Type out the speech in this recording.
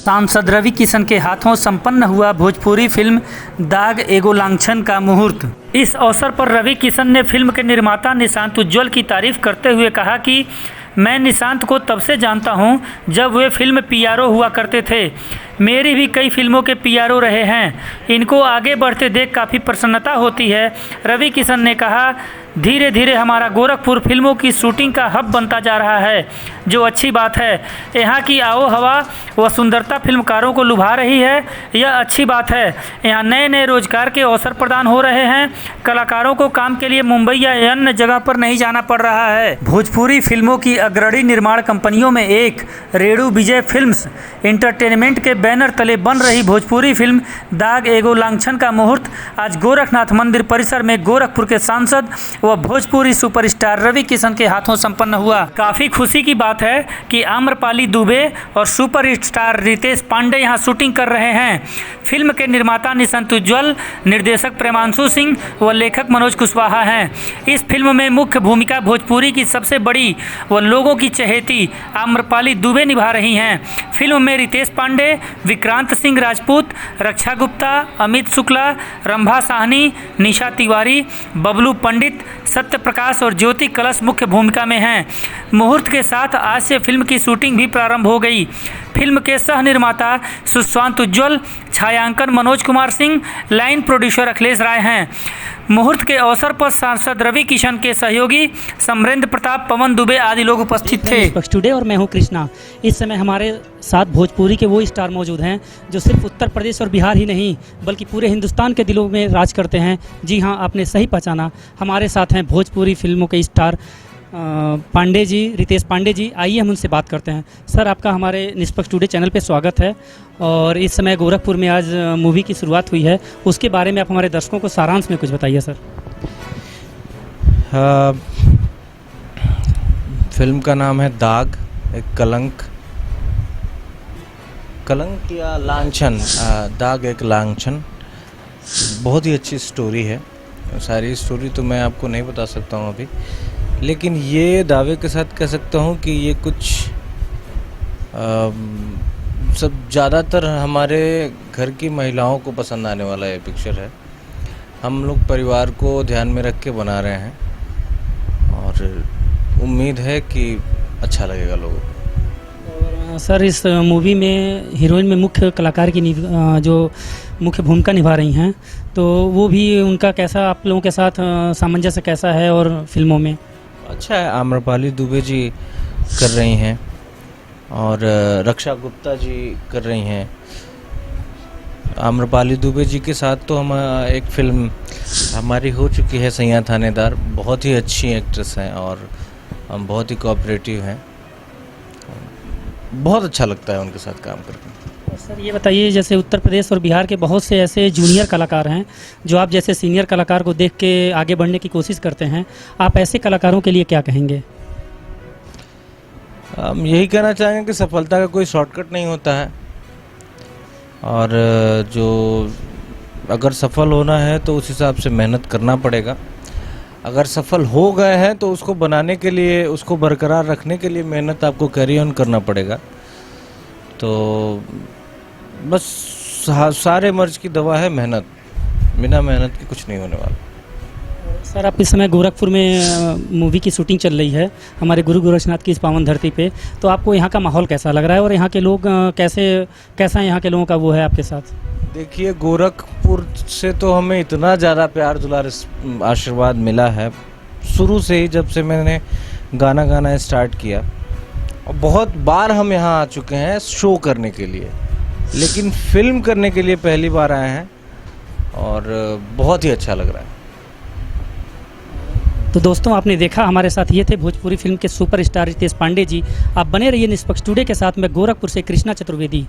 सांसद रवि किशन के हाथों संपन्न हुआ भोजपुरी फिल्म दाग एगो लांछन का मुहूर्त। इस अवसर पर रवि किशन ने फिल्म के निर्माता निशांत उज्ज्वल की तारीफ करते हुए कहा कि मैं निशांत को तब से जानता हूं जब वे फिल्म पीआरओ हुआ करते थे। मेरी भी कई फिल्मों के पीआरओ रहे हैं। इनको आगे बढ़ते देख काफ़ी प्रसन्नता होती है। रवि किशन ने कहा, धीरे धीरे हमारा गोरखपुर फिल्मों की शूटिंग का हब बनता जा रहा है, जो अच्छी बात है। यहाँ की आओ हवा व सुंदरता फिल्मकारों को लुभा रही है, यह अच्छी बात है। यहाँ नए नए रोजगार के अवसर प्रदान हो रहे हैं। कलाकारों को काम के लिए मुंबई या अन्य जगह पर नहीं जाना पड़ रहा है। भोजपुरी फिल्मों की अग्रणी निर्माण कंपनियों में एक रेणु विजय फिल्म्स एंटरटेनमेंट के बैनर तले बन रही भोजपुरी फिल्म दाग एगो लांछन का मुहूर्त आज गोरखनाथ मंदिर परिसर में गोरखपुर के सांसद व भोजपुरी सुपरस्टार रवि किशन के हाथों संपन्न हुआ। काफ़ी खुशी की बात है कि आम्रपाली दुबे और सुपरस्टार रितेश पांडे यहाँ शूटिंग कर रहे हैं। फिल्म के निर्माता निशांत उज्ज्वल, निर्देशक प्रेमांशु सिंह व लेखक मनोज कुशवाहा हैं। इस फिल्म में मुख्य भूमिका भोजपुरी की सबसे बड़ी व लोगों की चहेती आम्रपाली दुबे निभा रही हैं। फिल्म में रितेश पांडे, विक्रांत सिंह राजपूत, रक्षा गुप्ता, अमित शुक्ला, रंभा साहनी, निशा तिवारी, बबलू पंडित, सत्य प्रकाश और ज्योति कलश मुख्य भूमिका में हैं। मुहूर्त के साथ आज से फिल्म की शूटिंग भी प्रारंभ हो गई। फिल्म के सह निर्माता सुशांत उज्ज्वल, छायांकन मनोज कुमार सिंह, लाइन प्रोड्यूसर अखिलेश राय हैं। मुहूर्त के अवसर पर सांसद रवि किशन के सहयोगी समरेंद्र प्रताप, पवन दुबे आदि लोग उपस्थित थे। टुडे और मैं हूं कृष्णा। इस समय हमारे साथ भोजपुरी के वो स्टार मौजूद हैं जो सिर्फ उत्तर प्रदेश और बिहार ही नहीं बल्कि पूरे हिंदुस्तान के दिलों में राज करते हैं। जी हाँ, आपने सही पहचाना, हमारे साथ हैं भोजपुरी फिल्मों के स्टार पांडे जी, रितेश पांडे जी। आइए हम उनसे बात करते हैं। सर, आपका हमारे निष्पक्ष टुडे चैनल पे स्वागत है। और इस समय गोरखपुर में आज मूवी की शुरुआत हुई है, उसके बारे में आप हमारे दर्शकों को सारांश में कुछ बताइए सर। फिल्म का नाम है दाग, एक कलंक या लांछन। दाग एक लांछन, बहुत ही अच्छी स्टोरी है। सारी स्टोरी तो मैं आपको नहीं बता सकता हूँ अभी, लेकिन ये दावे के साथ कह सकता हूँ कि ये कुछ सब ज़्यादातर हमारे घर की महिलाओं को पसंद आने वाला ये पिक्चर है। हम लोग परिवार को ध्यान में रख के बना रहे हैं और उम्मीद है कि अच्छा लगेगा लोगों को। सर, इस मूवी में हीरोइन में मुख्य कलाकार की जो मुख्य भूमिका निभा रही हैं, तो वो भी उनका कैसा आप लोगों के साथ सामंजस्य कैसा है और फिल्मों में? अच्छा है। आम्रपाली दुबे जी कर रही हैं और रक्षा गुप्ता जी कर रही हैं। आम्रपाली दुबे जी के साथ तो हम एक फिल्म हमारी हो चुकी है, सैया थानेदार। बहुत ही अच्छी एक्ट्रेस हैं और हम बहुत ही कोऑपरेटिव हैं। बहुत अच्छा लगता है उनके साथ काम करके। सर, ये बताइए, जैसे उत्तर प्रदेश और बिहार के बहुत से ऐसे जूनियर कलाकार हैं जो आप जैसे सीनियर कलाकार को देख के आगे बढ़ने की कोशिश करते हैं, आप ऐसे कलाकारों के लिए क्या कहेंगे? हम यही कहना चाहेंगे कि सफलता का कोई शॉर्टकट नहीं होता है और जो अगर सफल होना है तो उस हिसाब से मेहनत करना पड़ेगा। अगर सफल हो गए हैं तो उसको बनाने के लिए, उसको बरकरार रखने के लिए मेहनत आपको कैरी ऑन करना पड़ेगा। तो बस सारे मर्ज की दवा है मेहनत। बिना मेहनत के कुछ नहीं होने वाला। सर, आप इस समय गोरखपुर में मूवी की शूटिंग चल रही है, हमारे गुरु गोरखनाथ की इस पावन धरती पे, तो आपको यहाँ का माहौल कैसा लग रहा है और यहाँ के लोग कैसा यहाँ के लोगों का वो है आपके साथ? देखिए, गोरखपुर से तो हमें इतना ज़्यादा प्यार दुलार आशीर्वाद मिला है शुरू से ही, जब से मैंने गाना स्टार्ट किया। और बहुत बार हम यहाँ आ चुके हैं शो करने के लिए, लेकिन फिल्म करने के लिए पहली बार आए हैं और बहुत ही अच्छा लग रहा है। तो दोस्तों, आपने देखा, हमारे साथ ये थे भोजपुरी फिल्म के सुपरस्टार रितेश पांडे जी। आप बने रहिए निष्पक्ष टुडे के साथ। मैं गोरखपुर से कृष्णा चतुर्वेदी।